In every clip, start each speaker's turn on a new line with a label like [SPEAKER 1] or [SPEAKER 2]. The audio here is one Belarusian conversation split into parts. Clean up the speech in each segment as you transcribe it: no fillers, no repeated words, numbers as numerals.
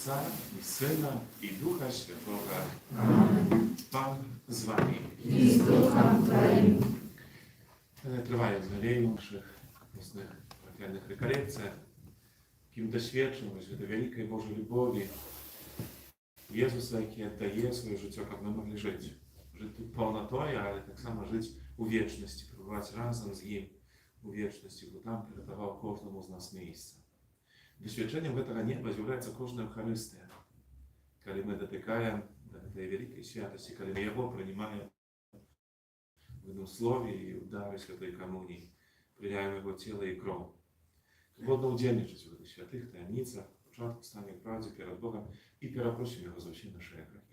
[SPEAKER 1] Ojca i Syna i Ducha Świętego. Amen. Pan z wami.
[SPEAKER 2] I z duchem Twoim.
[SPEAKER 1] Тривають взагалі наших власних парафіальних реколекціях, яким досвідчимо до великої Божої любові Ісуса, який віддає своє життя, як ми могли жити. Жити повнотою, але так само жити у вічності, перебувати разом з Ним у вічності, бо там передавав кожному з нас місце. Doświadczeniem tego nieba z'являється кожна Євхаристія, коли ми дотикаємо до цієї великої святості, коли ми його приймаємо в одному слові і в дарі Святої Комунії, приймаємо його тіло і кров. Годно удільничати в цих святих таємницях, початку стані в правді перед Богом і перепросимо його за всі наші гріхи.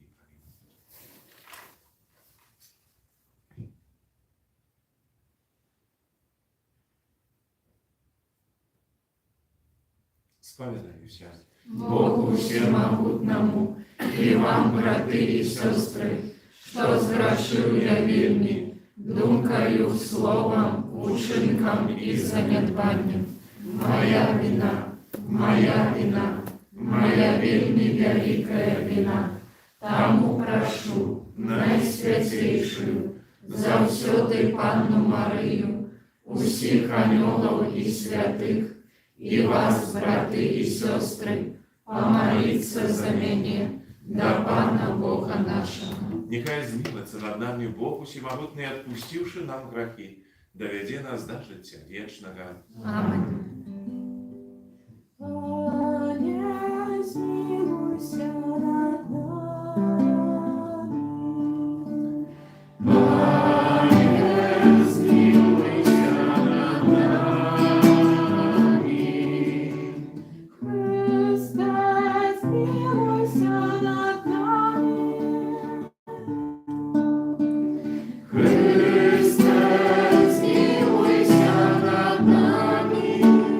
[SPEAKER 1] Сповідаюся
[SPEAKER 2] Богу всемогутному і вам, брати і сестри, що згрішив я вільні, думкою, словом, учинком і занедбанням. Моя вина, моя вельми великая вина. Тому прошу найсвятейшую, завсёды Панну Марию, усіх анёлов і святих, и вас, браты и сестры, помолиться за меня, до Пана Бога нашего.
[SPEAKER 1] Нехай змилиться над нами Бог усемогутный, отпустивший нам грехи, доведи нас до життя вічного.
[SPEAKER 2] Аминь.
[SPEAKER 3] Христе, змилуйся над нами.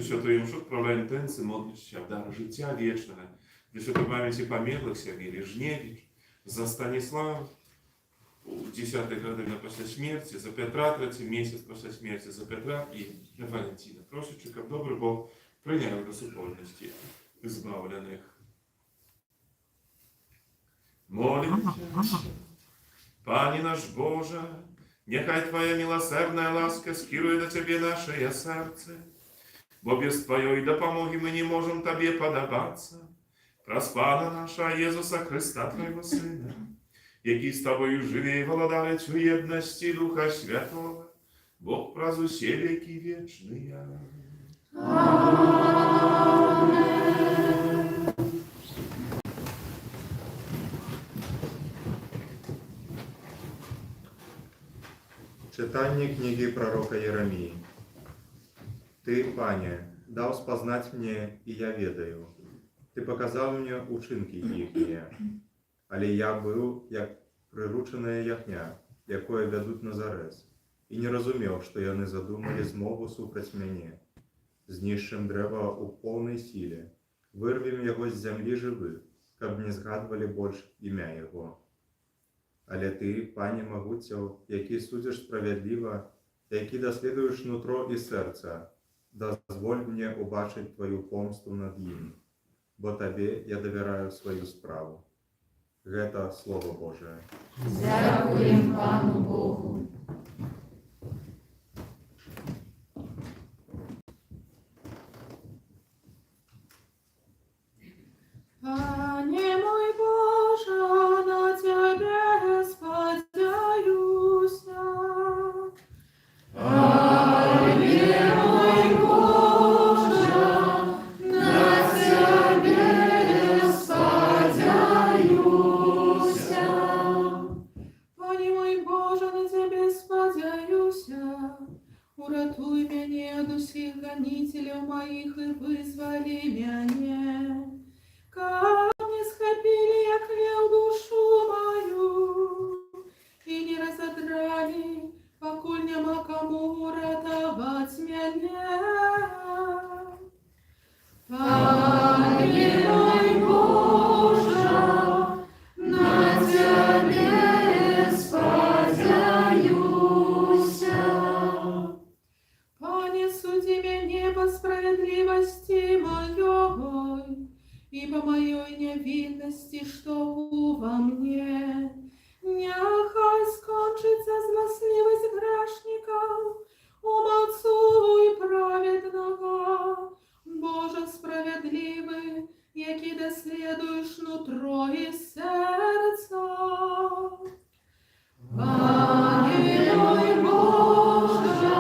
[SPEAKER 1] Przez świętą mszę odprawia intencje, modlić się o dar życia wiecznego. Dla świętej pamięci pomierłych Сергей Лежневич, за Станислава, 10 година після смерті, за Петра, 3 місяць після смерті, за Петра і для Валентина. Прошу, щоб добрий Бог прийняв до супольності збавлених. Молимся. Пане наш Боже, нехай Твоя милосердная ласка скирует до Тебе наше сердце, бо без Твоей допомоги мы не можем Тебе подобаться. Проспана наша Єзуса Христа, Твоего Сина, який з Тобою живе і володарить у єдності Духа Святого, Бог праз усе веки вечные.
[SPEAKER 3] Читання книги пророка Єремії. Ти, Пане, дав спознать мне, і я ведаю. Ти показав мені учинки їхні, але я був, як приручене ягня, якое ведуть на зарез, і не розумів, що яны задумали змову супроть мяне. Знішчым дрэва ў поўнай сіле, вырвем яго з зямлі жывых, каб не згадвалі больш імя яго. Але ты, Пане магуцяў, які судзіш справядліва, які даследуеш нутро і сэрца, дазволь мне убачыць твою помсту над ім, бо табе я давяраю сваю справу. Гэта Слово Божие.
[SPEAKER 2] Дякуємо Пану Богу.
[SPEAKER 4] Пане мой Боже, на Тебе сподяюся. Пане мой Боже, на Тебе сподяюся. Пане мой Боже, на Тебе сподяюся. Уратуй меня от усіх гонителів моїх і визволи мене. Камни схопили, як лев душу мою, и не разодрали, покуль нема кому рятовать меня. Пане мой Боже, на Тебе сподяюся. Пане, суди меня по справедливости моей, и по моей невинности, что во мне. Нехай скончится злостливость грешников, умолцуй праведного. Боже справедливый, який доследуешь нутро и сердце. Пане мой Боже,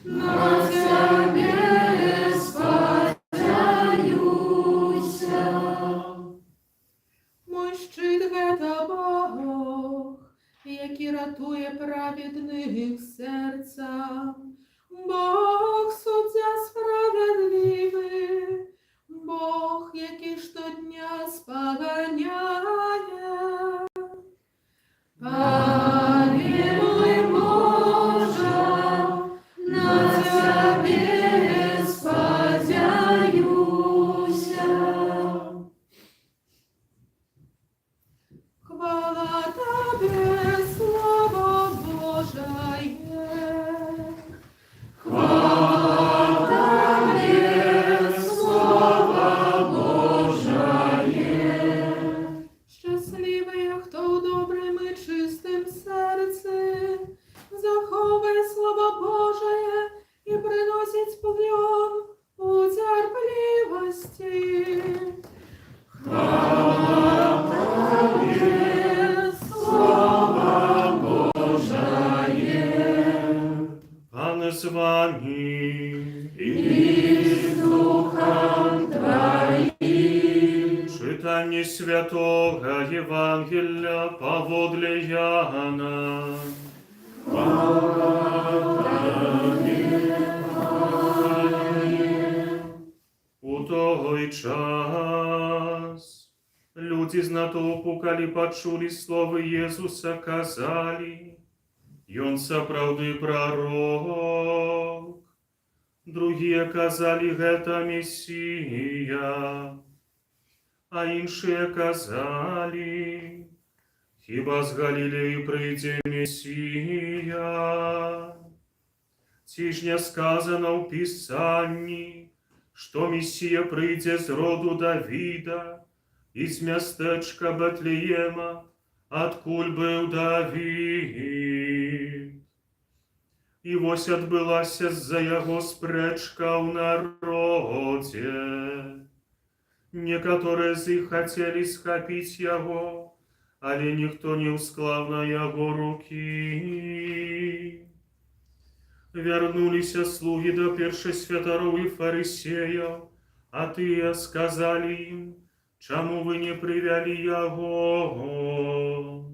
[SPEAKER 4] на Тебе сподяюся. Мой щит гэта Бог, який ратує праведних серця. Бог суддя справедливий, Бог, який щодня споганяє. Пане мой Боже, на Тебе сподяюся. Хвала Тебе, Слово Божие. Хвала Тебе, Слово Божие. Щасливий, хто у добрим і чистим серці заховує Слово Божие і приносить плон у терпливості. Хвала Тебе, Слово Божие.
[SPEAKER 5] Пане з вами,
[SPEAKER 4] І з Духом Твоїм.
[SPEAKER 5] читання святого Євангелія поводле Яна. У той час люди з натовпу, калі пачулі словы Єзуса, казалі: «Ён сапраўды пророк». Другія казалі, гэта Месія, а іншыя казалі, хіба з Галілеі прыйдзе Месія? Ці ж не сказано ў Пісанні, што Месія прыйдзе з роду Давіда і з мястэчка Бэтлеема, адкуль быў Давід. І вось адбылася з-за яго спрэчка ў народзе. Некаторыя з іх хацелі схапіць яго, але ніхто не ўсклаў на яго рукі. Вярнуліся слугі да першасвятароў і фарысеяў, а тыя сказалі ім: чаму вы не прывялі яго?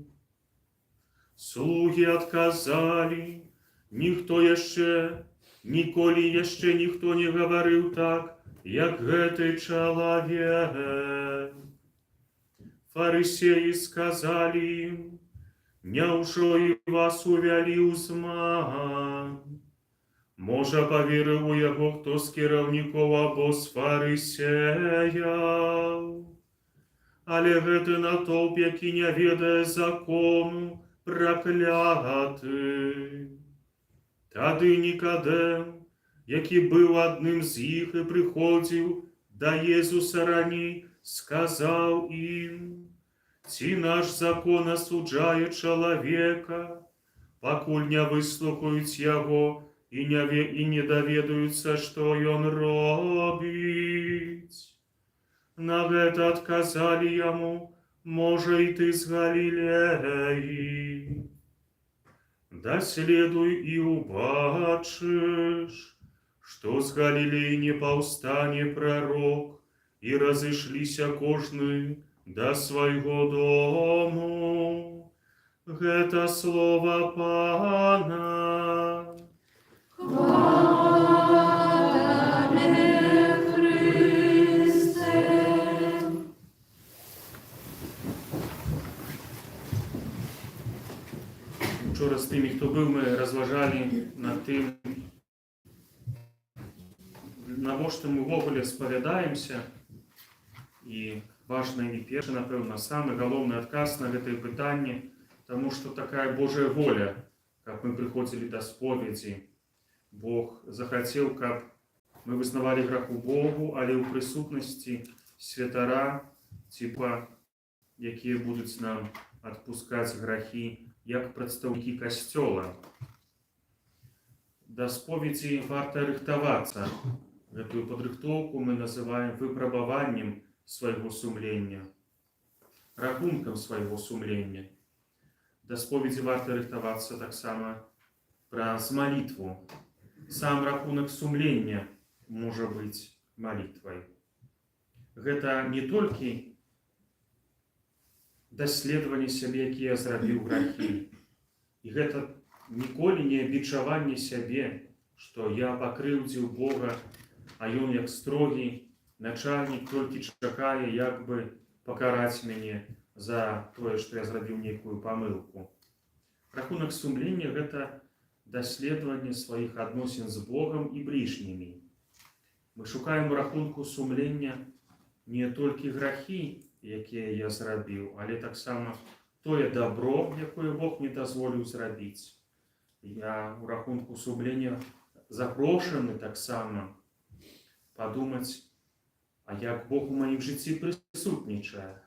[SPEAKER 5] Слугі адказалі: ніхто яшчэ, ніколі яшчэ ніхто не гаварыў так, як гэты чалавек. Фарысеі сказалі ім: няўжо і вас увялі ў зман? Можа, паверыў у яго хто з кіраўнікоў або з фарысеяў? Але гэты натоўп, які не ведае закону, пракляты. Тады Нікадэм, які быў адным з іх і прыходзіў да Езуса раней, сказаў ім: ці наш закон асуджае чалавека, пакуль не выслухаюць яго і не даведаюцца, што ён робіць? На гэта адказалі яму: можа, і ты з Галілеі. Даследуй і убачыш, што з Галілеі не паўстане прарок, і разышліся кожны да свайго дому. Гэта слова Пана.
[SPEAKER 2] Хвала Тебе, Христе.
[SPEAKER 5] Учора з тымі, хто быў, мы разважалі над тым, навошта мы ўвогуле спавядаемся. І важны і першы, напэўна, самы галоўны адказ на гэтае пытанне, таму што такая Божая воля, каб мы прыходзілі да споведзі. Бог захацеў, каб мы вызнавалі граху Богу, але ў прысутнасці святара, якія будуць нам адпускаць грахі, як прадстаўнікі касцёла. Да споведзі варта рыхтавацца. Гэтую падрыхтоўку мы называем выпрабаваннем свайго сумлення, рахункам свайго сумлення. Да споведзі варта рыхтавацца таксама праз малітву. Сам рахунак сумлення можа быць малітвай. Гэта не толькі даследаванне сябе, які я зрабіў грахі. І гэта ніколі не абічаванне сябе, што я пакрыўдзіў Бога, а ён, як строгі начальнік, толькі чакае, як бы пакараць мяне за тое, што я зрабіў нейкую памылку. Рахунак сумлення – гэта даследаванне сваіх адносін з Богам і бліжнімі. Мы шукаем у рахунку сумлення не толькі грахі, якія я зрабіў, але таксама тое дабро, якое Бог мне дазволіў зрабіць. Я у рахунку сумлення запрошаны таксама падумаць, а як Бог у маім жыцці прысутнічае.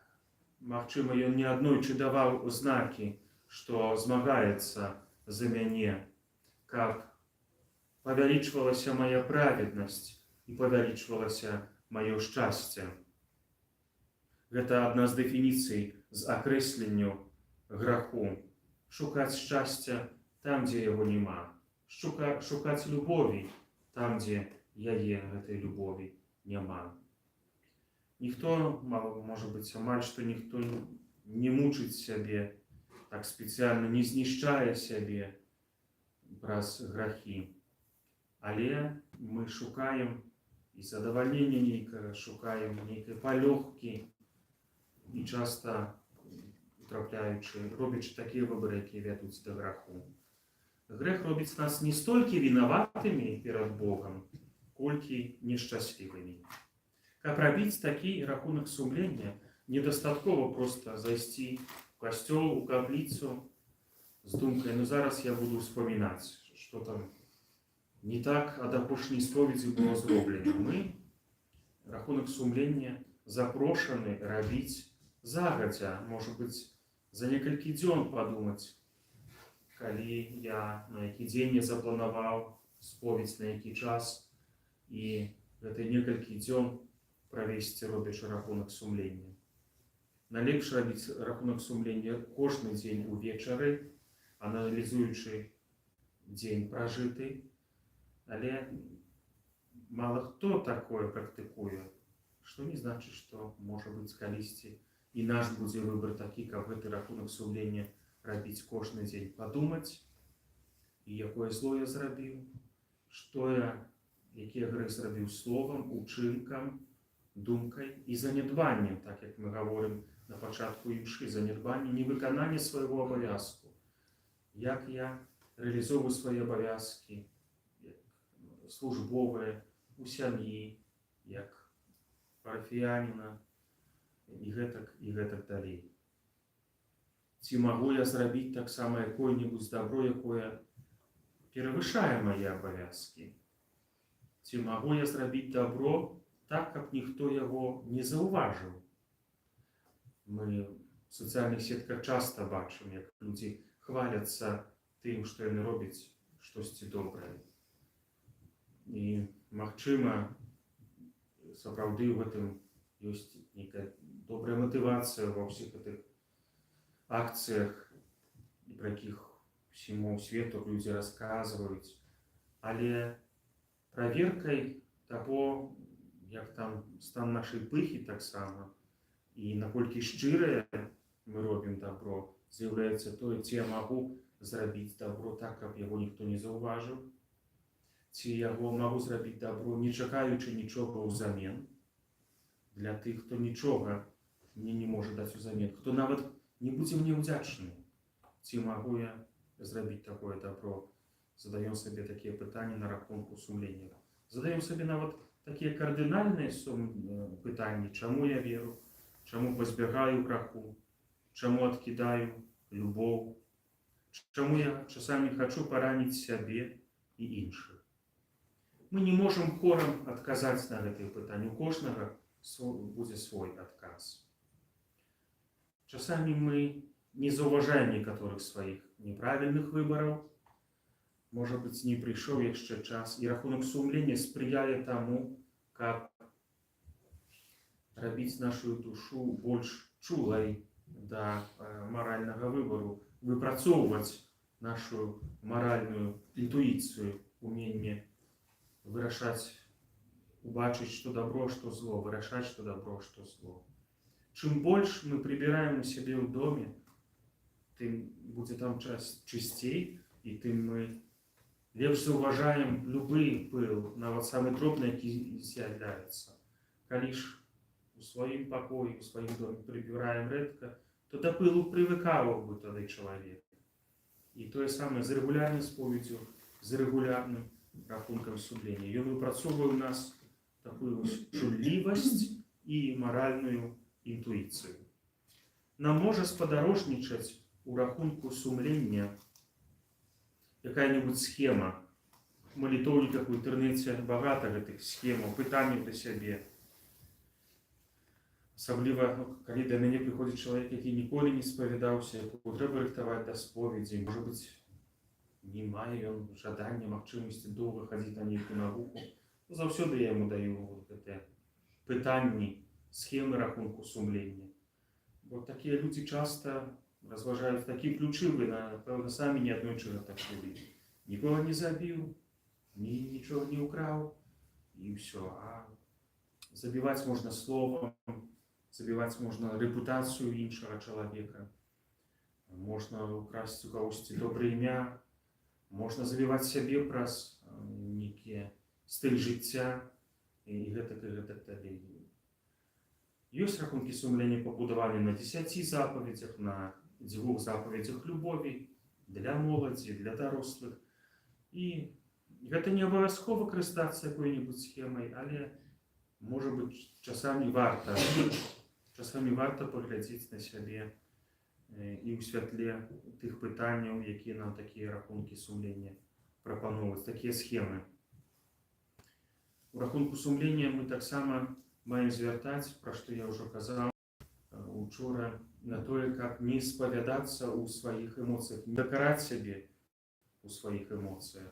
[SPEAKER 5] Магчыма, ён не аднойчы даваў знакі, што змагаецца за мяне, каб павялічвалася мая праведнасць і павялічвалася маё шчасце. Гэта адна з дэфініцый з акрэсленню граху. Шукаць шчасця там, дзе яго няма. Шукаць любові там, дзе яе, гэтай любові, няма. Ніхто, можа быць, амаль што ніхто не мучыць сябе, так спецыяльна не знішчае сябе праз грахі. Але мы шукаем і задавальнення нейкае, шукаем нейкай палёгкі, і часта робячы такія выбары, якія вядуць да граху. Грэх робіць нас не столькі вінаватымі перад Богам, колькі нешчаслівымі. Каб рабіць такі рахунак сумлення, недастаткова проста зайсці в касцёл, у капліцу з думкай, ну зараз я буду вспомінаць, што там не так ад апошняй споведзі было зроблена. Мы рахунак сумлення запрошаны рабіць загадзя, можа быць, за некалькі дзён падумаць, калі я на які дзень я запланаваў споведь, на які час, і гэты некалькі дзён правесці, робячы рахунак сумлення. Найлепш рабіць рахунак сумлення кожны дзень увечары, аналізуючы дзень пражыты, але мала хто такое практыкуе, што не значыць, што, можа быць, калісьці і наш будзе выбар такі, каб гэты рахунак сумлення рабіць кожны дзень, падумаць, і якое зло я зрабіў, што я, якія грэх зрабіў словам, учынкам, думкай і занядбаннем, так як мы гаворым на пачатку імшы, занядбанне, невыкананне свайго абавязку. Як я рэалізоўваю свае абавязкі, службовыя, у сям'і, як парафіяніна, і гэтак далей. Ці магу я зрабіць таксама якое-небудзь дабро, якое перавышае мае абавязкі? Ці магу я зрабіць дабро так, каб ніхто яго не заўважыў? Мы в сацыяльных сетках часта бачым, як людзі хваляцца тым, што яны робяць штосьці добрае. І, магчыма, сапраўды ў гэтым ёсць нейкая добрая матывацыя ва ўсіх гэтых акцыях, пра якіх усяму свету людзі расказваюць. Але праверкай таго, як там стан нашай пыхі таксама, і наколькі шчырае мы робім дабро, з'яўляецца тое, ці я магу зрабіць дабро так, каб яго ніхто не заўважыў, ці яго магу зрабіць дабро, не чакаючы нічога ўзамен, для тых, хто нічога мне не можа даць узамен, хто нават не будзе мне ўдзячны. Ці магу я зрабіць такое дабро? Задаём сабе такія пытанні на рахунку сумлення. Задаём сабе нават такія кардынальныя пытанні, чаму я веру, чаму пазбягаю граху, чаму адкідаю любоў, чаму я часамі хачу параніць сябе і іншых. Мы не можам хорам адказаць на гэтыя пытанні. У кожнага будзе свой адказ. Часамі мы не заўважаем некаторых сваіх неправільных выбараў. Можа быць, не прыйшоў яшчэ час, і рахунак сумлення спрыяе таму, каб рабіць нашу душу больш чулай да маральнага выбару, выпрацоўваць нашу маральную інтуіцыю, уменне вырашаць, убачыць, што дабро, што зло, вырашаць, што дабро, што зло. Чым больш мы прыбіраем у сябе ў доме, тым будзе там чысцей, і тым мы лепш заўважаем любы пыл, нават самы дробны, які з'яўляецца. Калі ж у сваім пакоі, у сваім доме прыбіраем рэдка, то да пылу прывыкаў бы тады чалавек. І тое самае з рэгулярнай споведзю, з рэгулярным рахункам сумлення. Ён выпрацоўвае ў нас такую чуллівасць і маральную інтуіцыю. Нам можа спадарожнічаць у рахунку сумлення якая-небудзь схема. У малітоўніках у інтэрнэце багата гэтых схемаў, пытанняў да сябе. Асабліва, калі да мяне прыходзіць чалавек, які ніколі не спавядаўся, якому трэба рыхтаваць да споведзі, можа быць, не мае ён жадання, магчымасці доўга хадзіць на нейкую навуку. Заўсёды я яму даю гэтыя пытанні, схемы рахунку сумлення. Бо такія людзі часта разважаюць такі ключы, вы, напэўна, самі неаднойчы так былі. Нікога не забіў, нічога не ўкраў, і ўсё. А забіваць можна словам, забіваць можна рэпутацыю іншага чалавека, можна ўкрасці у кагосьці добрае імя, можна забіваць сябе праз нейкі стыль жыцця і гэтак далей. Ёсць рахункі сумлення пабудаваны на 10 запаведзях, на 2 запаведзях любові для моладзі, для дарослых. І Гэта не абавязкова карыстацца якой-небудзь схемай, але, можа быць, часамі варта паглядзець на сябе і ў святле тых пытанняў, якія нам такія рахункі сумлення прапаноўваюць, такія схемы. У рахунку сумлення мы таксама маем звяртаць, пра што я ўжо казаў учора, на тое, каб не спавядацца ў сваіх эмоцыях, не дакараць сябе у сваіх эмоцыях,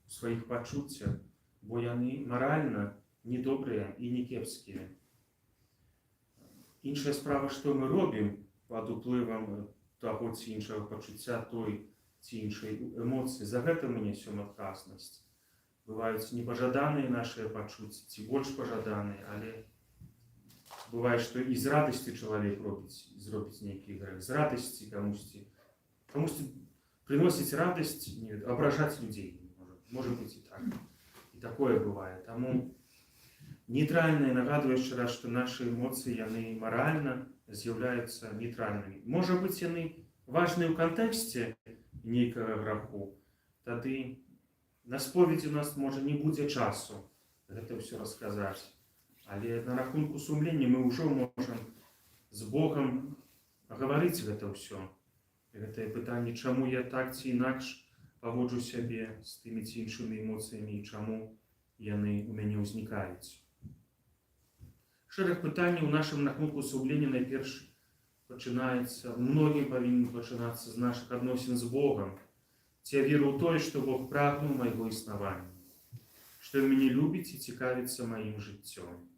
[SPEAKER 5] у сваіх пачуццях, бо яны маральна недобрыя і не кепскія. Іншая справа, што мы робім пад уплывам таго ці іншага пачуцця, той ці іншай эмоцыі, за гэта мы нясём адказнасць. Бываюць непажаданыя нашыя пачуцці, ці больш пажаданыя, але бывае, што і з радасці чалавек зробіць нейкі грэх, з радасці камусьці прыносіць радасць, абражаць людзей, можа быць і так. І такое бывае. Таму нейтральныя, нагадваю яшчэ раз, што нашы эмоцыі, яны маральна з'яўляюцца нейтральнымі. Можа быць, яны важныя ў кантэксце нейкага граху, тады на споведзі у нас, можа, не будзе часу гэта ўсё расказаць. Але на рахунку сумлення мы ўжо можам з Богам гаварыць гэта ўсё. Гэтае пытанне, чаму я так ці інакш паводжу сябе з тымі ці іншымі эмоцыямі і чаму яны ў мяне ўзнікаюць. Шэраг пытанняў у нашым рахунку сумлення найперш пачынаецца, многім павінен пачынацца з нашых адносін з Богам. Ці я веру ў тое, што Бог прагнуў майго існавання, што Ён мяне любіць і цікавіцца маім жыццём.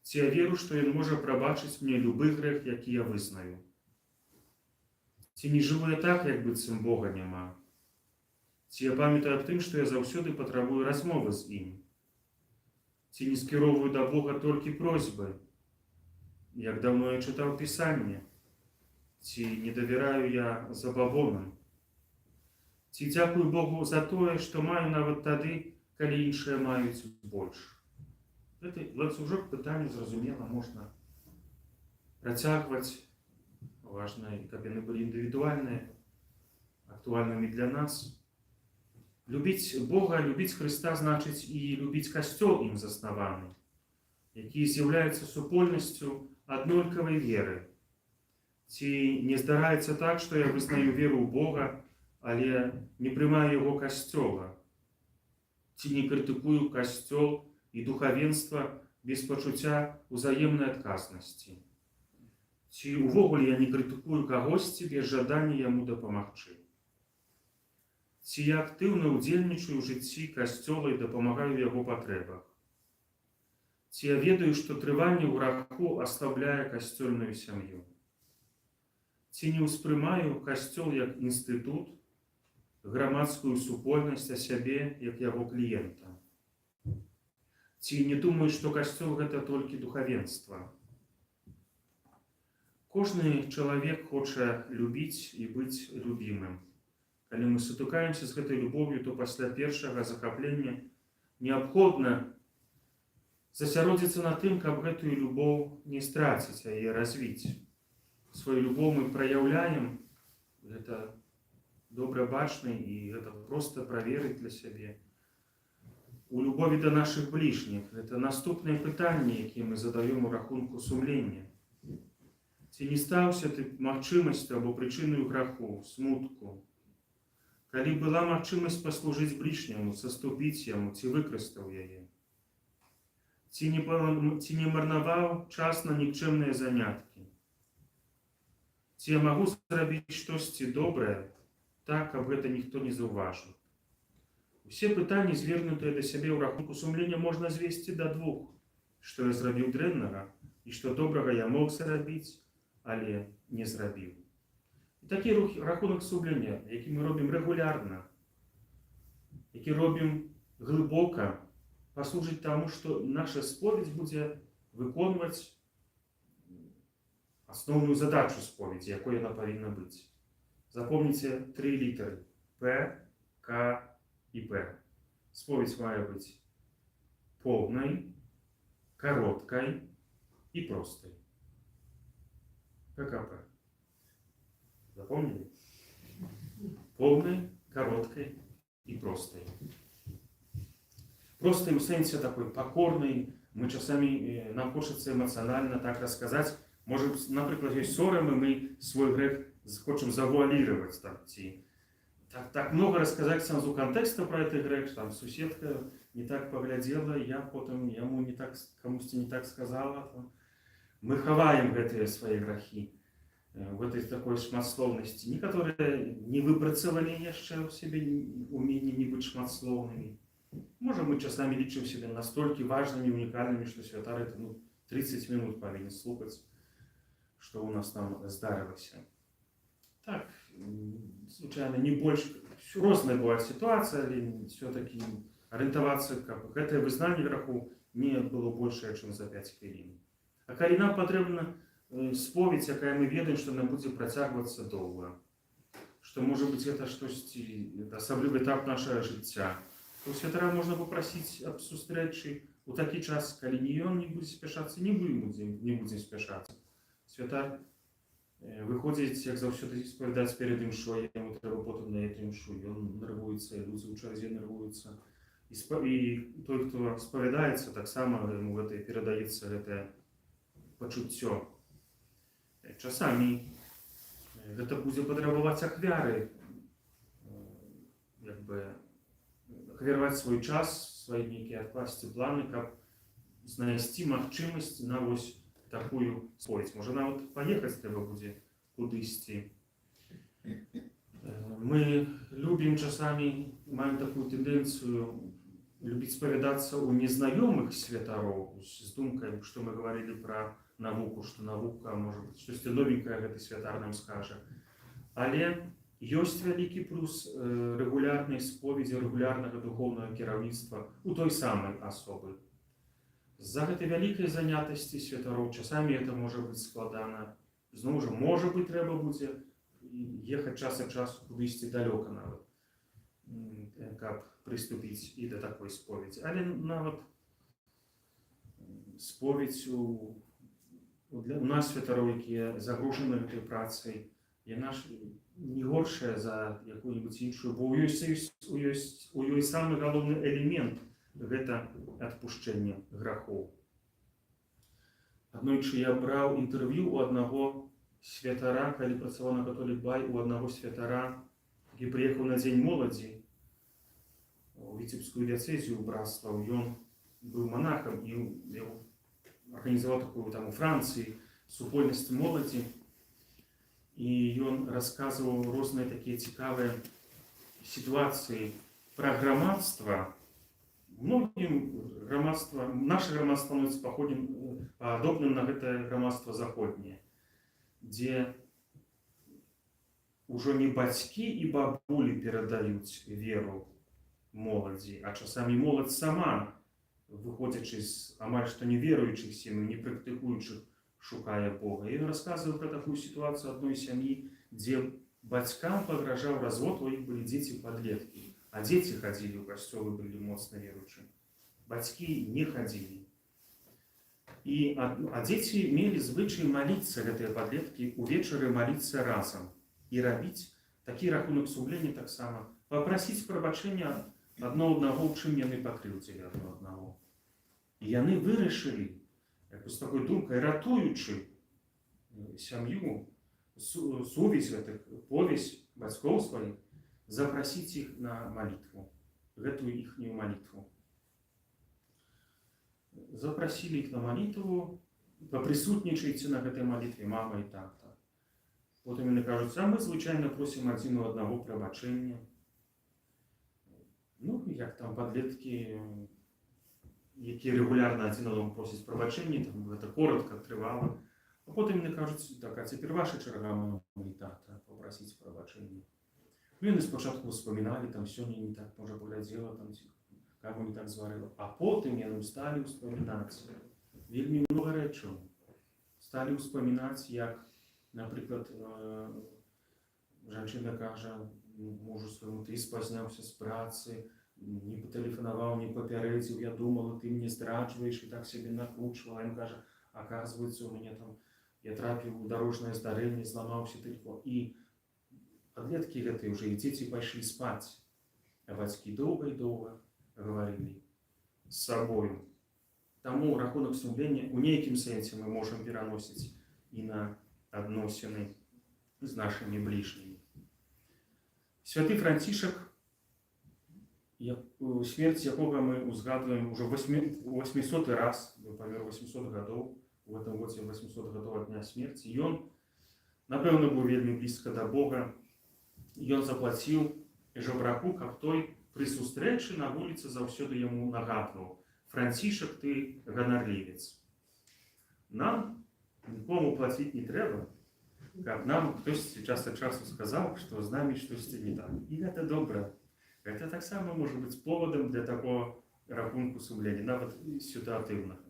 [SPEAKER 5] Ці я веру, што Ён можа прабачыць мне любы грэх, які я вызнаю. Ці не жыву я так, як быццам Бога няма. Ці я памятаю аб тым, што я заўсёды патрабую размовы з ім. Ці не скіроўваю да Бога толькі просьбы, як даўно я чытаў Пісанне. Ці не давяраю я забабонам. Ці дзякую Богу за тое, што маю нават тады, калі іншыя маюць больш. Гэты ланцужок пытанняў, зразумела, можна працягваць. Важна, каб яны былі індывідуальныя, актуальнымі для нас. Любіць Бога, любіць Хрыста, значыць і любіць касцёл ім заснаваны, які з'яўляецца супольнасцю аднолькавай веры. Ці не здараецца так, што я вызнаю веру ў Бога, але не прымаю яго касцёла? Ці не крытыкую касцёл і духавенства без пачуцця ўзаемнай адказнасці? Ці увогуле я не крытыкую кагосьці без жадання яму дапамагчы? Ці я актыўна ўдзельнічаю ў жыцці касцёла і дапамагаю ў яго патрэбах? Ці я ведаю, што трыванне ў граху аслабляе касцёльную сям'ю? Ці не ўспрымаю касцёл як інстытут, грамадскую супольнасць, а сябе як яго кліента? Ці не думаю, што касцёл гэта толькі духавенства? Кожны чалавек хоча любіць і быць любімым. Калі мы сутыкаемся з гэтай любоўю, то пасля першага захаплення неабходна засяродзіцца на тым, каб гэтую любоў не страціць, а яе развіць. Сваю любоў мы праяўляем, гэта добра бачна, і гэта проста праверыць для сябе. У любові да нашых бліжніх гэта наступнае пытанне, якія мы задаём у рахунку сумлення. Ці не стаўся ты магчымасцю або прычынаю граху, смутку? Калі была магчымасць паслужыць бліжняму, саступіць яму, ці выкарыстаў яе? Ці не марнаваў час на нікчэмныя заняткі? Ці я магу зрабіць штосьці добрае, так, каб гэта ніхто не заўважыў? Усе пытанні, звернутыя да сябе ў рахунку сумлення, можна звесці да двух: што я зрабіў дрэннага і што добрага я мог зрабіць, але не зрабіў. І такі рахунак сумлення, які мы робім рэгулярна, які робім глыбока, паслужыць таму, што наша споведь будзе выконваць асноўную задачу споведзі, якой яна павінна быць. Запомніце 3 літары: П, К і П. Споведь мае быць поўнай, кароткай і простай. ПКП. Запомнили? Полной, короткой и простой. простой у сэнсе такой покорный. Мы часами, нам хочется эмоционально так рассказать. Может, например, есть ссоры, и мы свой грех хочем завуалировать. Так много рассказать сразу контекста про этот грех, там суседка не так поглядела, я потом ему не так, кому-то не так сказала. Там. Мы хаваем гэтые свои грехи в этой такой шматсловности, некоторые не выпрацовали еще в себе умение не быть шматсловными. Может, мы часами лічим себе настолько важными, уникальными, что святар это 30 минут повинен слухать, что у нас там здарилось. Так, случайно, не больше, разная бывает ситуация, але все-таки ориентоваться, как это вызнание греху не было больше, чем за 5 хвилин. А коли нам потрібна сповідь, яка ми ведаем, що нам буде протягуватися довго, що може бути це щось, особливий етап нашого життя, то святара можна попросити об зустрічі у такий час, коли ні він не буде спішатися, не будемо спішатися. Святар виходить, як завжди, сповідати перед імшою, йому треба потім на цю імшу, він нервується, люди у черзі нервуються. І той, хто сповідається, так само йому в этой передається це почуття. Часами це буде потребувати ахвяри, ахвярувати свій час, свої некі адкласти плани, як знайти можливість на ось таку сповідь. Може навіть поїхати треба буде кудись. Мы любим часами, маем такую тенденцию любить споведаться у незнакомых святаров, с думкой, что мы говорили про науку, что наука, может быть, что-то новенькое этот святар нам скажет. Але есть великий плюс регулярной споведи, регулярного духовного керівництва у той самой особи. За этой великой занятости святаров часами это может быть складано. Знову ж, може бути, треба буде їхати час від часу кудись далеко навіть, як приступити і до такої сповіді. Але навіть сповідь у нас святаров, які загружені цією працею, є не горше за яку-небудь іншу, бо у її самий головний елемент – це відпущення грехов. Однойче я брав інтерв'ю у одного святара, коли працював на Католік Бай, у одного святара, який приїхав на День молоді у Витебську дієцезію братства. Він був монахом і організував таку там у Франції супольність молоді. І він розказував різні такі цікаві ситуації про громадство. Многим наше громадство становится подобным на это громадство заходнее, где уже не батьки и бабули передают веру молоді, а часами молодь сама, виходячи з амаль что неверуючих сімей, не практикуючих, шукає Бога. И он рассказывал про такую ситуацию одной семьи, где батькам погрожал развод, у них были дети-подростки. А дети ходили в костелы, были моцно верующие. Батьки не ходили. А дети имели звычай молиться, гэтыя подростки, увечары молиться разом. И робить такие рахунок сумления так само. Попросить прабачэння одно одного, чым яны пакрыўдзілі одно одного. И яны вырашылі, з такой думкой, ратуючы сям'ю, сувязь гэтых, повязь бацькоў сваіх, запросить их на молитву, в эту их молитву. Запросили их на молитву, поприсутничайте на этой молитве, мама и тата. Потом они кажут, а мы случайно просим один у одного пробачения. Ну, як там подростки, які регулярно один одного просять пробачення, там це коротко, тривало. А потім вони кажуть, так, а тепер ваша черга, мама і тата, попросити пробачення. Ну, вони спочатку вспоминали, там, сьогодні не так, може, погляділа, там, кого не так зварила. А потім вони стали вспоминати вельми много речей. Стали вспоминати, як, наприклад, жінка каже мужу своєму, ти спознявся з праці, не потелефонував, не попередив, я думала, ти мене здраджуєш, і так себе накручувала. Він каже, оказується, у мене там, я трапив у дорожне здарення, зламався телефон. І подростки гэты уже и дети пошли спать, а батьки долго и долго говорили. з сабою. Таму рахунак сумлення у нейкім сэнсе мы можам пераносіць і на адносіны з нашымі бліжнімі. Святы Францішак, смерць якога мы узгадваем уже 800 раз, памёр 800 гадоў, у гэтым годзе 800 гадоў ад дня смерці. Ён, напэўна, быў вельмі блізка да Бога. Ён заплаціў жабраку, каб той пры сустрэчы на вуліцы заўсёды яму нагадваў: Францішак, ты ганарлівец. Нам нікому плаціць не трэба, каб нам хтосьці час ад часу сказаў, што з намі штосьці не так. І гэта добра. Гэта таксама можа быць поводам для такого рахунку сумлення, нават сітуатыўнага.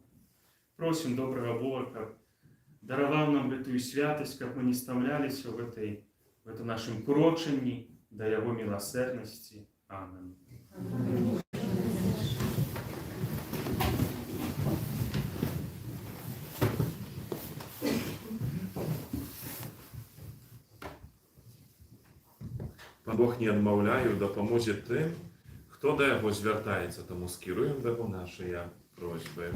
[SPEAKER 5] Просім добрага Бога, каб дараваў нам гэтую святасць, каб мы не стамляліся в гэтым нашым крочанні да яго міласэрнасці. Амен.
[SPEAKER 1] Пан Бог не адмаўляе ў дапамозе тым, хто да яго звяртаецца, таму скіруем да яго нашыя просьбы.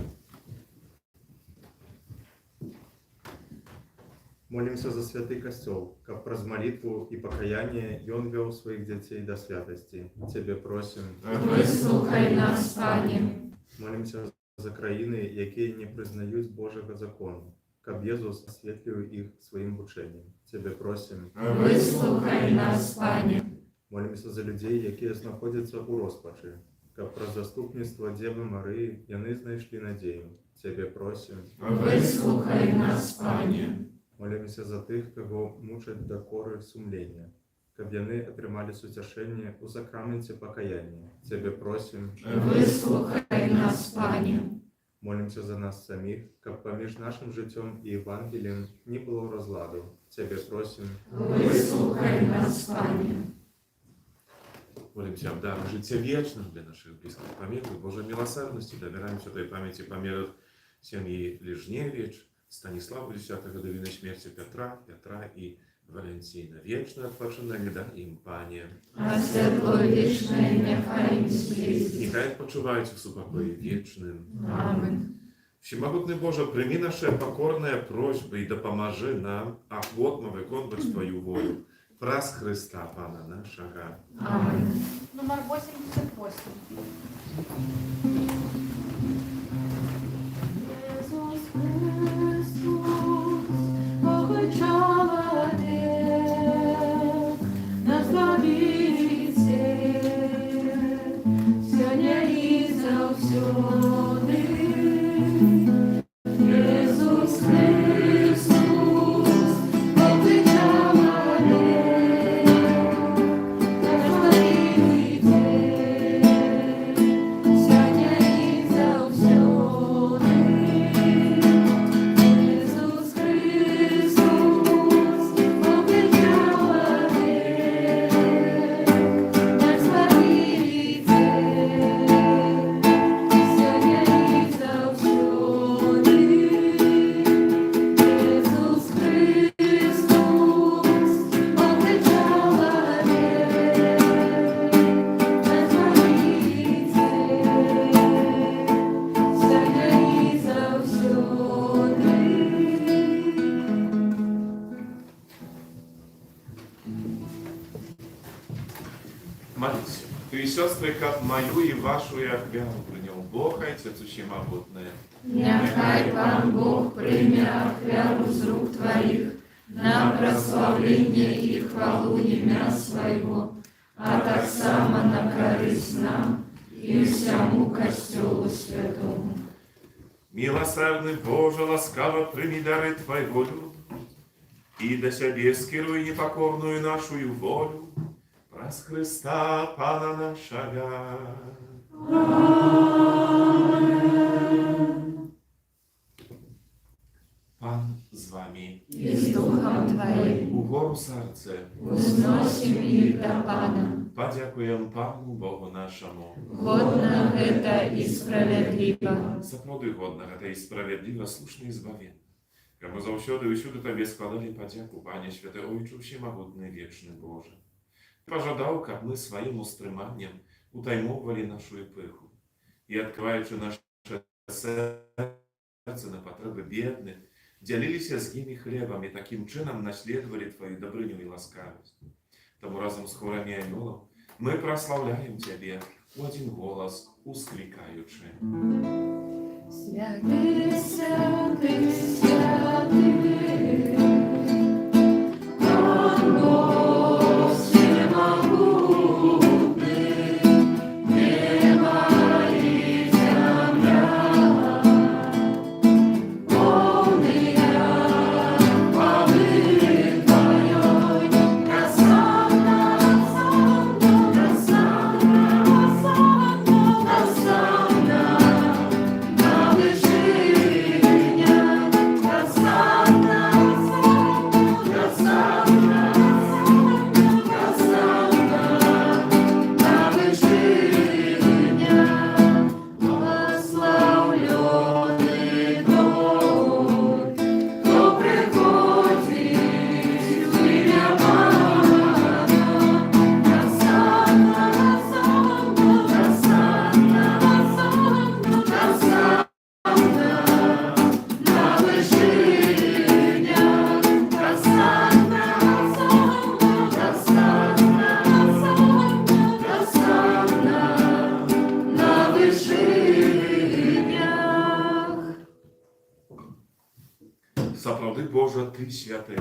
[SPEAKER 3] Молимся за святый костел, как праз молитву и покаяние он вел своих детей до святости. Тебе просим.
[SPEAKER 2] Выслухай нас, Пане.
[SPEAKER 3] Молимся за краины, якія не признают Божьего закону, как Иисус осветлил их своим учением. Тебе просим.
[SPEAKER 2] Выслухай нас, Пане.
[SPEAKER 3] Молимся за людей, якія находятся у розпачы, как про заступництво Девы Марии яны знайшли надею. Тебе просим.
[SPEAKER 2] Выслухай нас, Пане.
[SPEAKER 3] Молимся за тых, кого мучать докоры сумления, каб яны атрымалі суцяшэнне ў сакраменце пакаяння. Тебе просим.
[SPEAKER 2] Выслухай нас, Пане.
[SPEAKER 3] Молимся за нас самих, каб паміж нашим жыццём і Евангелием не было разладу. Тебе просим.
[SPEAKER 2] Выслухай нас, Пане.
[SPEAKER 1] Молимся об даре жыцця вечных для наших близких померах, Божьей милосердности, доверяем святой памяти померах семьи Лежневич, Станислава 10 годовины смерти Петра и Валентина. Вечное отпочинание да им, Пане.
[SPEAKER 2] А святло вічне нехай їм слід.
[SPEAKER 1] Нехай почувають в супокої вечным.
[SPEAKER 2] Амен.
[SPEAKER 1] Всемогутный Боже, прими наши покорные просьбы и допоможи нам охотно выконывать Твою волю. Праз Христа, Пана нашего.
[SPEAKER 2] Амен.
[SPEAKER 6] Номер 88.
[SPEAKER 2] Иисус Христос, Божий чоловік, наш Збавитель, сьогодні і завсюди. Иисус Христос, Божий чоловік, наш Збавитель, сьогодні і завсюди. Иисус Христос, Божий чоловік, наш Збавитель, сьогодні і завсюди. Иисус Христос, Божий чоловік, наш
[SPEAKER 1] Молитесь. Ты, сестры, как мою и вашу я вяру принял Бог, Отец Всемогутный.
[SPEAKER 2] Нехай Пан Бог прийме ахвяру з рук Твоїх на прославлення і хвалу ім'я Своего, а так само на користь нам і всьому Костюлу Святому.
[SPEAKER 1] Милосердный Боже, ласкаво прими дары Твоего люду, и до себе скируй непокорную нашу волю, праз Христа, Пана нашего. Пан з вами.
[SPEAKER 2] І з Духом Твоїм
[SPEAKER 1] У гору серце
[SPEAKER 2] узносим їх до Пана.
[SPEAKER 1] подякуємо Пану Богу нашому.
[SPEAKER 2] Годно это і справедливо.
[SPEAKER 1] Сапраўды годна гэта і справядліва, слушна і збавенна. Каб мы заўсёды і ўсюды Табе складалі падзяку, Пане Святы Ойчу Всемагутны вечны Боже. Ты пажадаў, каб мы сваім устрыманнем утаймоўвалі нашу пыху. и открываючи наше сердце на потребы бедных, делились с ними хлебом и таким чином наследовали Твою добрыню и ласкавость. Тому разом с хорами ангелов мы прославляем Тебе в один голос, ускликаючи.
[SPEAKER 2] Святый, святый, святый, Он Бог всемогутный, небо и земля, полные хвалы Твоей. Госанна, Госанна, Госанна, Госанна, на вершинах. Госанна, Госанна, Госанна, на вершинах. Благословленный тот, кто приходит в имя Бога. Госанна, Госанна, Госанна, Госанна, на вершинах. Госанна, Госанна, Госанна, на вершинах.
[SPEAKER 1] Сапраўды Божа, Ты святый,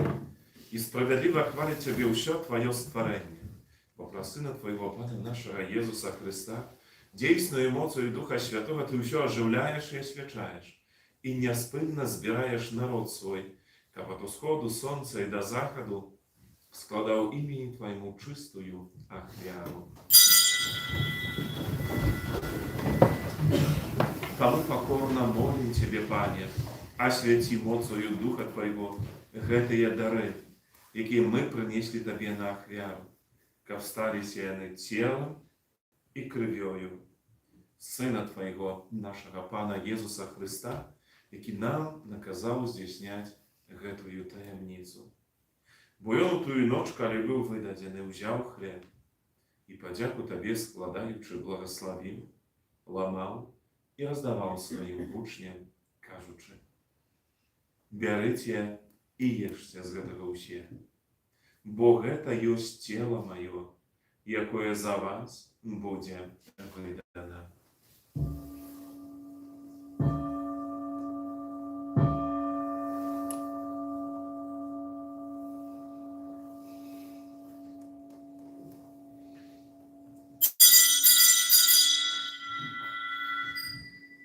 [SPEAKER 1] и справедливо хвалит Тебе все Твое створение. По Сына Твоего Пана нашего Иисуса Христа, действенную эмоцию Духа Святого Ты все оживляешь и освячаешь, и неспынно сбираешь народ свой, как от усходу солнца и до заходу, складал имени Твоему чистую ахвяру. Тому покорно молим Тебе, Пане, освяти моцою Духа Твоего гэтые дары, які мы принесли Тебе на ахвяру, каб стали сіяны телом и кров'ю Сына Твоего, нашего Пана Иисуса Христа, які нам наказал здійснять гэтую таямницу. Бо ён у тую ноч, калі быў выдадзены, узяў хлеб и подяку Тебе складаючи благословил, ламал и раздавал своим учням, кажучи: «Бярыце и ешьте з гэтага ўсе, бо гэта ёсць тело маё, якое за вас будзе выдано».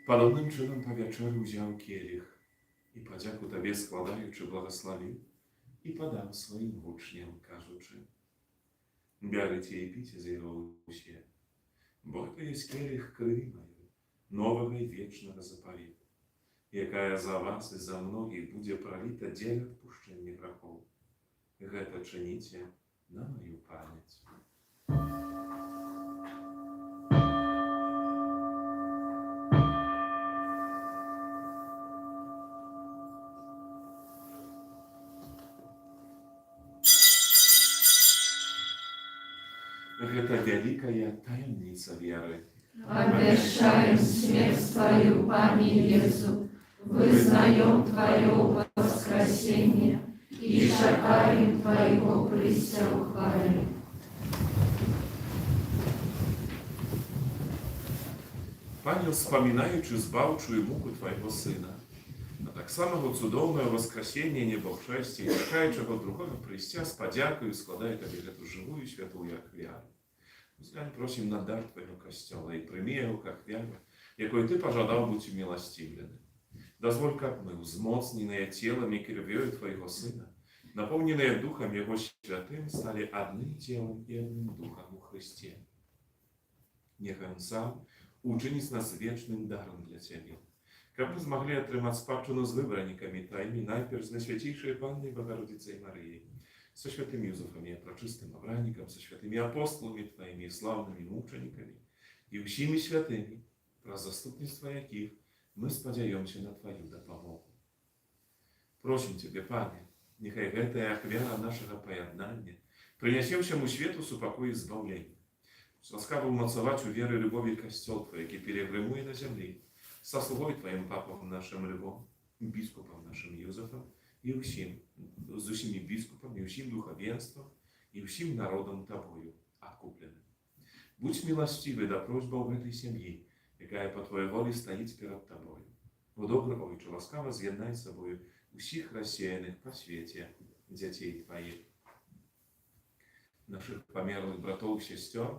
[SPEAKER 1] Подобным чином по вечеру взял келих и подяку Тебе складаючи благословил и подал своим учням, кажучи: «Бярыце и піце з яго ўсе, бо это есть келих крови моей, нового и вечного заповета, якая за вас и за многих будет пролита дзеля отпущения грехов. Гэта чините на мою память». Гэта великая таямница веры.
[SPEAKER 2] Обещаем смерть Твою, Пане Иису, вызнаем Твое воскресение и чекаем Твоего прийстя у хвале.
[SPEAKER 1] Пане, вспоминаючи збавчую муку Твоего Сына, а так само цудовное воскресение небовшести и чекаючого другого прийстя с подякою складає Тобі эту живую святую ахвяру. Взглянь, просим на дар Твоего костела и прими его как ахвяру, якой Ты пожадал быть умилостивлены. Дозволь, как мы, взмоцненные телом и кровью Твоего Сына, наполненные Духом Его Святым, стали одним телом и одним Духом у Христе. Нехай Он сам учинить нас вечным даром для Тебе, как мы смогли отрымать спадщину с выбранниками Твоими, найперш с Наисвятейшей Панной Богородицей Марией, со святым Юзефом и прочистым Авраником, со святыми апостолами Твоими и славными мучениками, и всеми святыми, про заступництво яких мы сподяемся на Твою допомогу. Просим Тебе, Пане, нехай гэтая ахвяра нашего поєднання принесе всему свету супокой и избавление. Łaskawo umocować u wiery rybowi Kościoł Twój, jaki pielgrzymuje na ziemi. Zasługuj Twoim papom naszym rybom, biskupom naszym Józefem i усім, z усіми biskupami, усім духовенством и усім народом Тобою откупленным. Будь милостивый до просьбы в этой семьи, якая по Твоей воле стоит перед Тобою. О добрый Ойче, ласкаво з'єднай з собою усіх розсіяних по свете детей Твоих, наших померлых братов и сестер,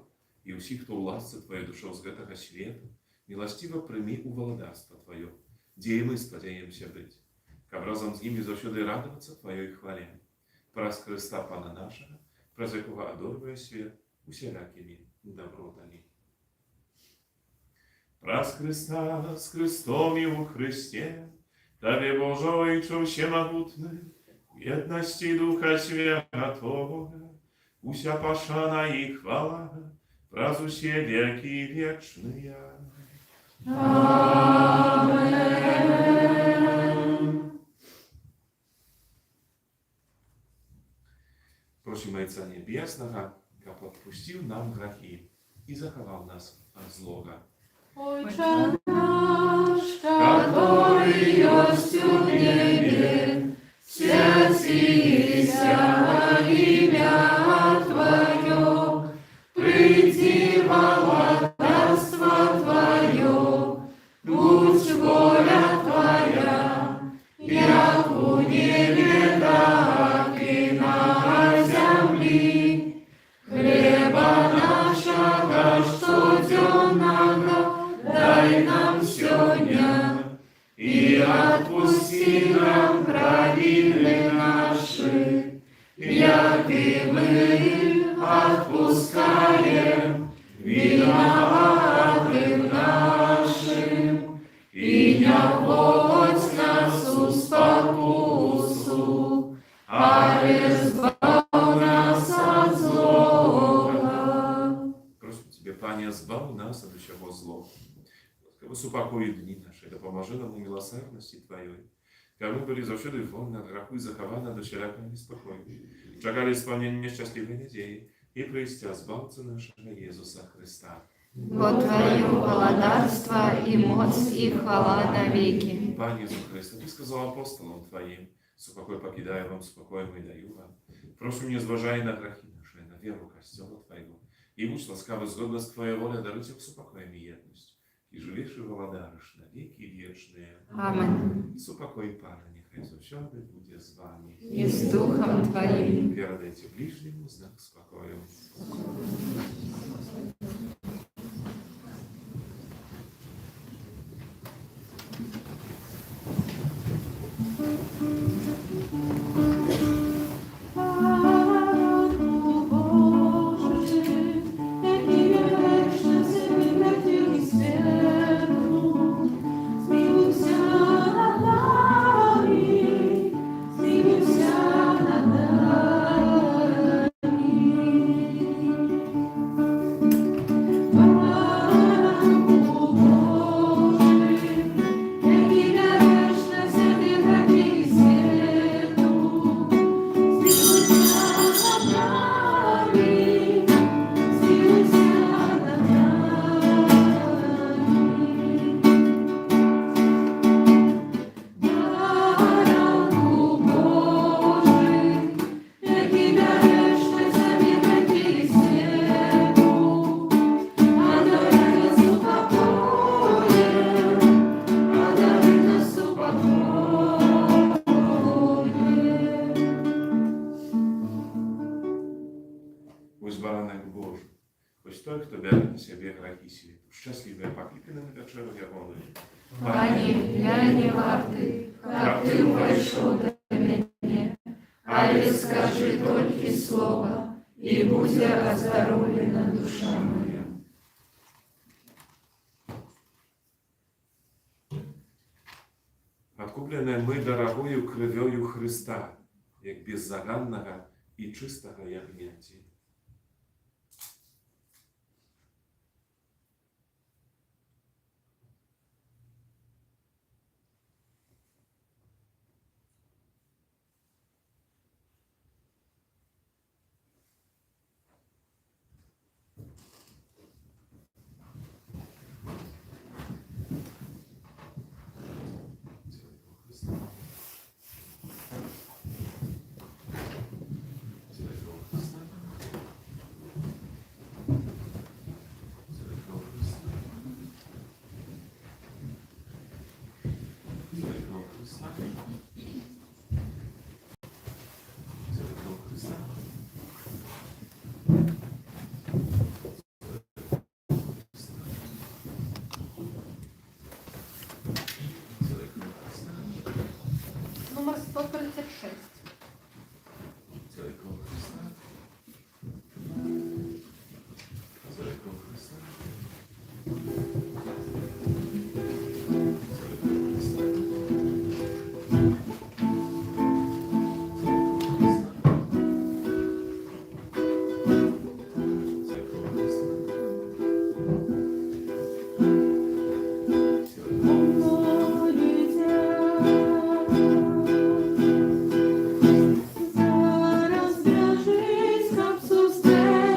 [SPEAKER 1] и усіх, кто у ласце Твоей душой с гэтага света, милостиво прими у володарство Твое, где и мы сподяемся быть, каб разом с ними завсёды радоваться Твоей хвале. Праз Христа Пана нашего, праз якого одорвая свет усялякими добротами. Праз Христа, с Христом и у Христе, Тебе, Боже, Ойче всемогутный, в едности Духа Святого, уся пошана и хвала, праз усе веки вечные.
[SPEAKER 6] Amen.
[SPEAKER 1] Prosimy Ojca Niebieskiego, aby odpuścił nam grzechy i zachował nas od złego.
[SPEAKER 6] Ojcze nasz, который есть в небе, святися имя Твое, приди володарство Твое, будь воля Твоя, як у небе, так и на земле. Хлеба нашего штоденного дай нам сегодня, и отпусти нам провины наши, як и мы отпускаем виноватым нашим, и не вводь нас в спокусу, а избавь нас от злого.
[SPEAKER 1] Prosimy Ciebie, Panie, zbaw nas od всего złego. Uspokój dni nasze, dopomoże nam u miłosierności Twojej. Aby my byli zawsze wolni od grzechu i zachowane do wszelkiego niespodziewania. Czekali spełnienia szczęśliwej nadziei i przyjścia Zbawcy naszego Jezusa Chrysta.
[SPEAKER 2] Bo Твое володарство и моц и хвала навеки.
[SPEAKER 1] Panie Jezu Chryste, Ty сказал апостолам Твоим, спокой покидаю вам, спокой мой даю вам. Прошу, не зважай на грехи наши, на веру Костела Твоего, и будь ласкавы згодно с Твоей волей даруйте в спокоем и едность. И живейший володарыш на веки вечные.
[SPEAKER 2] Amen.
[SPEAKER 1] И спокой Пана, нехай завсёды будет с вами.
[SPEAKER 2] И с Духом Твоим.
[SPEAKER 1] Передайте ближнему знак спокою. Ось баранок Божий, ось той, хто бере на себе грехи світу. Щасливі, покликані на вечеру Яронові.
[SPEAKER 2] Пане, я не вартый, как Ты вошел до меня, але скажи только слово, и будет оздоровлена душа моя.
[SPEAKER 1] Откуплене ми дорогою кров'ю Христа, як беззаганного і чистого ягняті.
[SPEAKER 4] 136.
[SPEAKER 1] Церква Христа. Церква Христа. Церква Христа. Церква Христа.
[SPEAKER 6] Зараз в'яжись, капсу стесняє.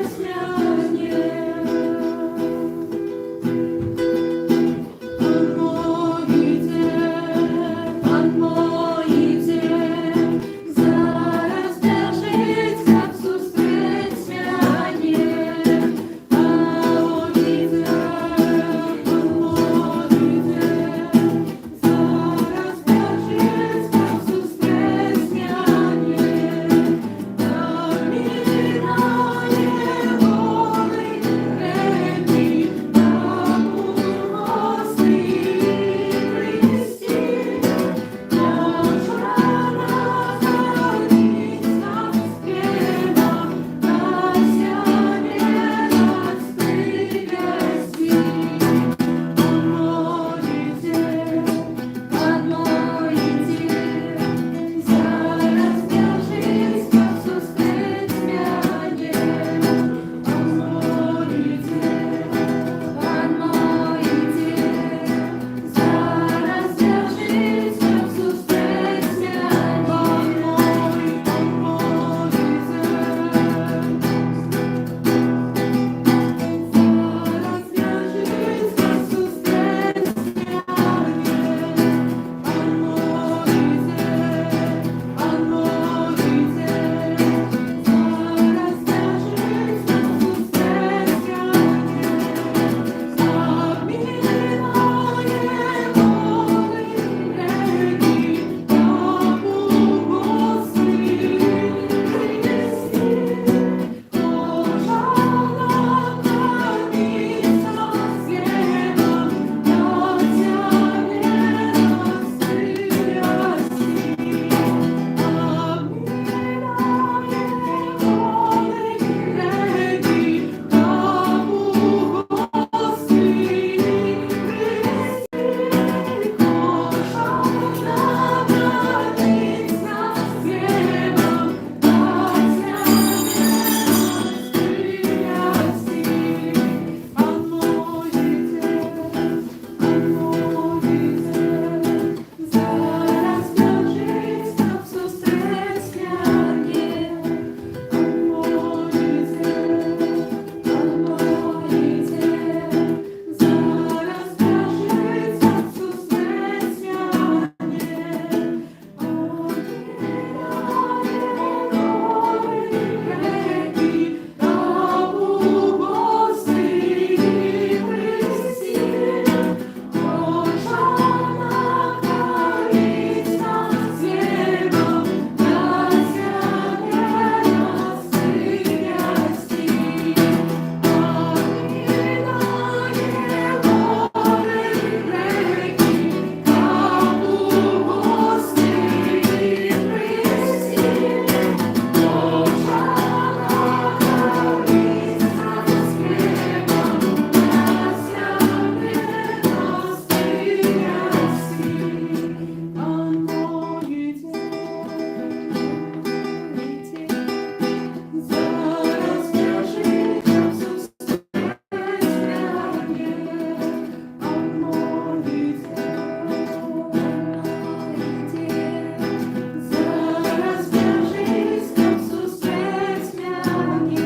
[SPEAKER 6] Пан моїде, зараз в'яжись, капсу стесняє.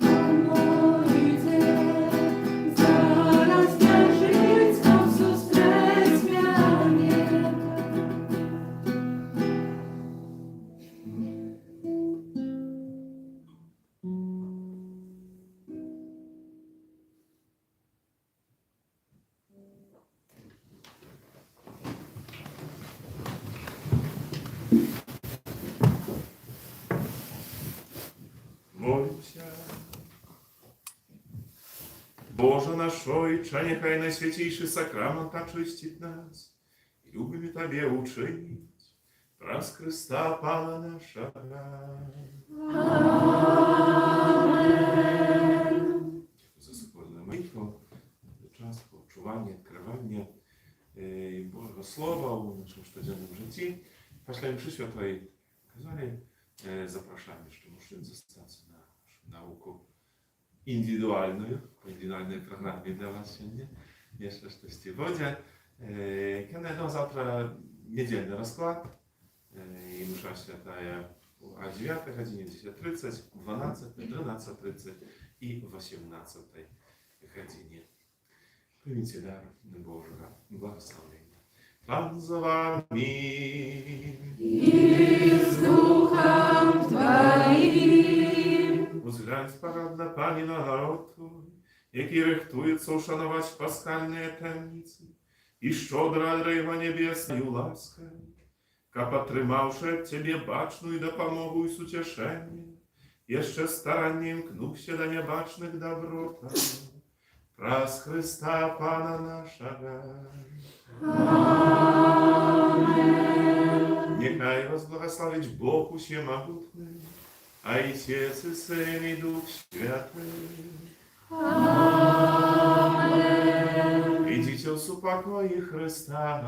[SPEAKER 6] Пан моїде, зараз в'яжись, капсу стесняє.
[SPEAKER 1] Молимся. Боже наш Отче, нехай найсвятейший сакрамент очистит нас, и любими Тебе учить, праз Христа Пана нашего. За супольную молитву, час почування, відкривання Божого Слова у нашому щоденному житті. Після мши святої казали, запрошаємо ще мужчин зостатися на нашу науку індивідуальну, по індивідуальній програмі для вас сьогодні. Jeszcze coś ci wodzie. Kiedy завтра недельный расклад. И мша святая о 9 године, 10:30, 12, 13:30 и 18 године. Примите дар Божьего благословения. Пан за вами.
[SPEAKER 2] И с Духом Твоим.
[SPEAKER 1] Uzględź paradna Pani na narod Twój, jaki rychtujется uszanować paschalne temnicy i szczodra rywa niebiesnej łaskaj, ka potrzymałszy Ciebie bacznu i dopomogуj z ucieszeniem, jeszcze staraniem knuk się do niebacznych dobrota. Praz Chrysta Pana naszego.
[SPEAKER 2] Amen.
[SPEAKER 1] Niechaj was błogosławić Bóg Всемогутny, Ojciec i Syn i Duch Święty.
[SPEAKER 2] Amen.
[SPEAKER 1] Idźcie w spokoju Chrysta.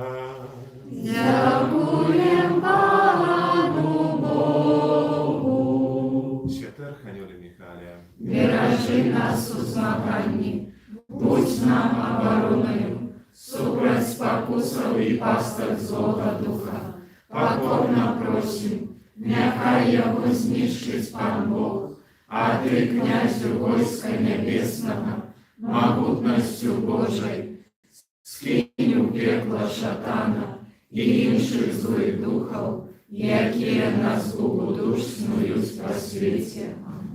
[SPEAKER 2] Dziękuję Panu Bogu.
[SPEAKER 1] Święty Archanioły Michale,
[SPEAKER 2] Бережи нас у змаганні, будь нам обороною, супроть спокусов і пасток Злого Духа. Покорно просим, нехай його знищить Пан Бог, а Ти, князю войска небесного, могутностью Божой, скинь у пекло шатана і інших злих духов, які нас у душ снують по світі.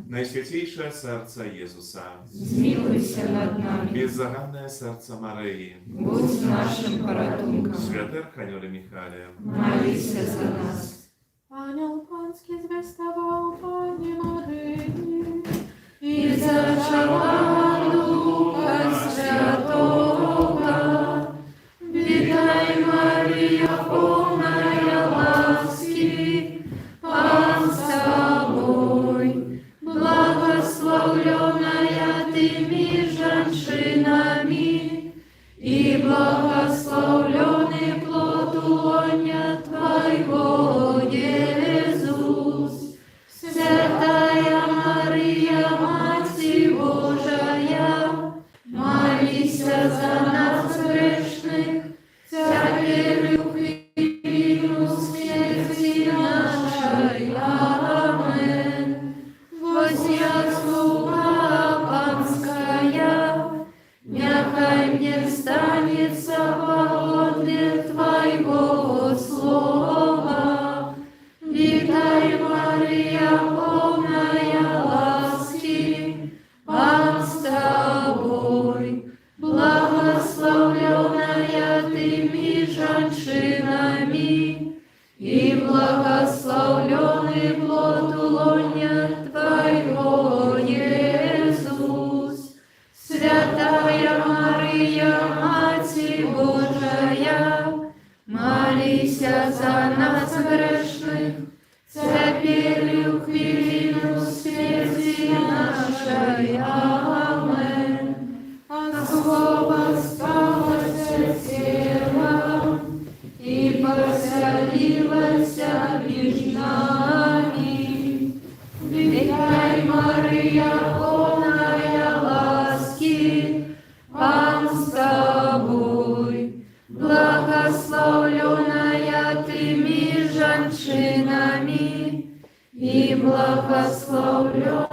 [SPEAKER 1] Najświętejsze serce Jezusa,
[SPEAKER 2] Змилуйся над нами,
[SPEAKER 1] беззаганне серце Марії,
[SPEAKER 2] будь нашим порятунком,
[SPEAKER 1] Święty Archanioły Michale,
[SPEAKER 2] молися за нас.
[SPEAKER 4] Ангел панський звеставав Пані Марині,
[SPEAKER 2] І зачала Духа Святого, вітай, Марія, повная ласки, Пан с тобой, благословленная ты меж женщинами, и благословленный плод лоня Твоего, Иисус. Святая Мария, Мать Божия, молись за нас грешных, теперь и в минуту смерти нашей. Амен. Возня слуга панская, нехай мне станется подле Твоего слова. Витай, Мария, полная ласки, Пан с тобой, благословленная ты меж женщинами, и благословленный плод лоня Твоего, Иисус. Святая Мария, Мать Божия, молись за нас грешных, теперь и в хвилину смерти нашей. Амен. От слова сталося телом, и поселилась меж нами. Витай, Мария, полная ласки, Пан с тобой, благословленная ты меж женщинами, и благословлен